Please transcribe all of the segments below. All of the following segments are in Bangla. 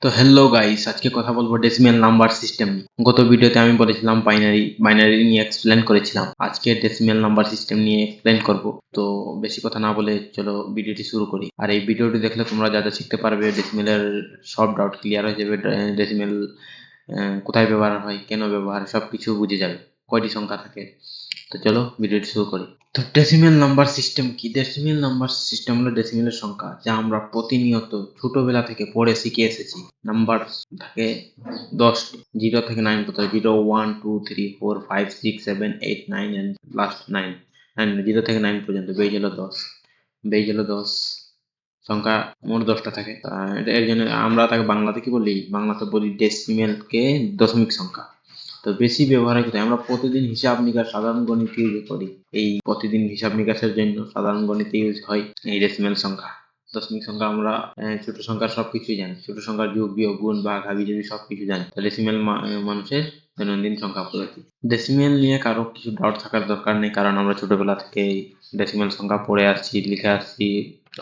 তো হ্যালো গাইস, আজকে কথা বলবো ডেসিমেল নাম্বার সিস্টেম নিয়ে। গত ভিডিওতে আমি বলেছিলাম বাইনারি নিয়ে এক্সপ্লেন করেছিলাম। আজকে ডেসিমেল নাম্বার সিস্টেম নিয়ে এক্সপ্লেন করব। তো বেশি কথা না বলে চলো ভিডিওটি শুরু করি। আর এই ভিডিওটি দেখলে তোমরা যা যা শিখতে পারবে, ডেসিমেলের সব ডাউট ক্লিয়ার হয়ে যাবে। ডেসিমেল কোথায় ব্যবহার হয়, কেন ব্যবহার, সব কিছু বুঝে যাবে। কয়টি সংখ্যা থাকে। তো চলো ভিডিওটি শুরু করি। তো ডেসিমেল নাম্বার সিস্টেম কি? ডেসিমেল নাম্বার সিস্টেম হলো ডেসিমেলের সংখ্যা, যা আমরা প্রতিনিয়ত ছোটবেলা থেকে পড়ে শিখে এসেছি। নাম্বার থাকে 10টি, 0 থেকে 9 পর্যন্ত। 0 1 2 3 4 5 6 7 8 9 এন্ড লাস্ট 9। 0 থেকে 9 পর্যন্ত বেজ হলো 10। বেজ হলো 10 সংখ্যা, মোট 10টা থাকে। এর জন্য আমরা তাকে বাংলাতে কি বলি? বাংলাতে বলি ডেসিমেলকে দশমিক সংখ্যা। তো বেশি ব্যবহার হয় কোথায়? আমরা প্রতিদিন হিসাব নিকাশ, সাধারণ গণিত ইউজ করি। এই প্রতিদিন হিসাব নিকাশের জন্য সাধারণ গণিতে ইউজ হয় এই ডেসিমেল সংখ্যা। দশমিক সংখ্যা আমরা ছোট সংখ্যার সবকিছুই জানি। ছোট সংখ্যার যোগ বিয়োগ গুণ ভাগ হাবিজাবি সবকিছু জানি। তো ডেসিমেল মানুষের দৈনন্দিন সংখ্যা পদ্ধতি। ডেসিমেল নিয়ে কারো কিছু ডাউট থাকার দরকার নেই, কারণ আমরা ছোটবেলা থেকে ডেসিমেল সংখ্যা পড়ে আসছি, লিখে আসছি,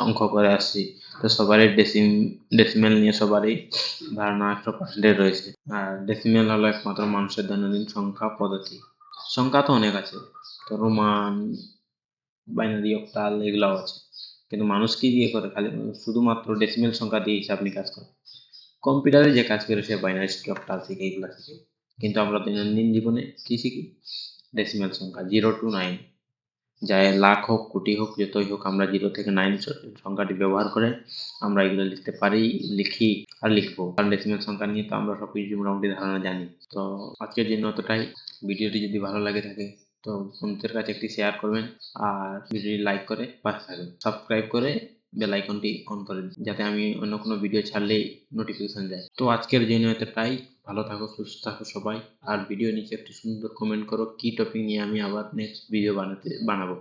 অঙ্ক করে আসছি। তো সবারই ডেসিমেল নিয়ে সবারই ধারণা 100% রয়েছে। আর ডেসিমেল হলো একমাত্র মানুষের দৈনন্দিন সংখ্যা পদ্ধতি। সংখ্যা তো অনেক আছে, তো রোমান, বাইনারি, অক্টাল এগুলাও আছে। কিন্তু মানুষ কি দিয়ে করে? খালি শুধুমাত্র ডেসিমেল সংখ্যা দিয়ে হিসাব নিকাশ করে। কম্পিউটারে যে কাজ করে সে বাইনারি শিখে, অক্টাল শিখে, এগুলা শিখে। কিন্তু আমরা দৈনন্দিন জীবনে কি শিখি? ডেসিমেল সংখ্যা 0 to 9। যাই লাখ হোক, কোটি হোক, যতই হোক, আমরা 0 থেকে 9 সংখ্যাটি ব্যবহার করে আমরা এগুলো লিখতে পারি, লিখি আর লিখবো। কারণ ডেসিমেল সংখ্যা নিয়ে তো আমরা সবকিছু মোটামুটি ধারণা জানি। তো আজকের জন্য অতটাই। ভিডিওটি যদি ভালো লাগে থাকে তো বন্ধুদের কাছে একটি শেয়ার করবেন, আর ভিডিওটি লাইক করে পাশে থাকবেন। সাবস্ক্রাইব করে বেল আইকনটি অন করে দিন, যাতে আমি অন্য কোনো ভিডিও ছাড়লেই নোটিফিকেশন যায়। তো আজকের জন্য এতটাই। ভালো থাকো, সুস্থ থাকো সবাই। আর ভিডিও নিচে একটি সুন্দর কমেন্ট করো কি টপিক নিয়ে আমি আবার নেক্সট ভিডিও বানাবো।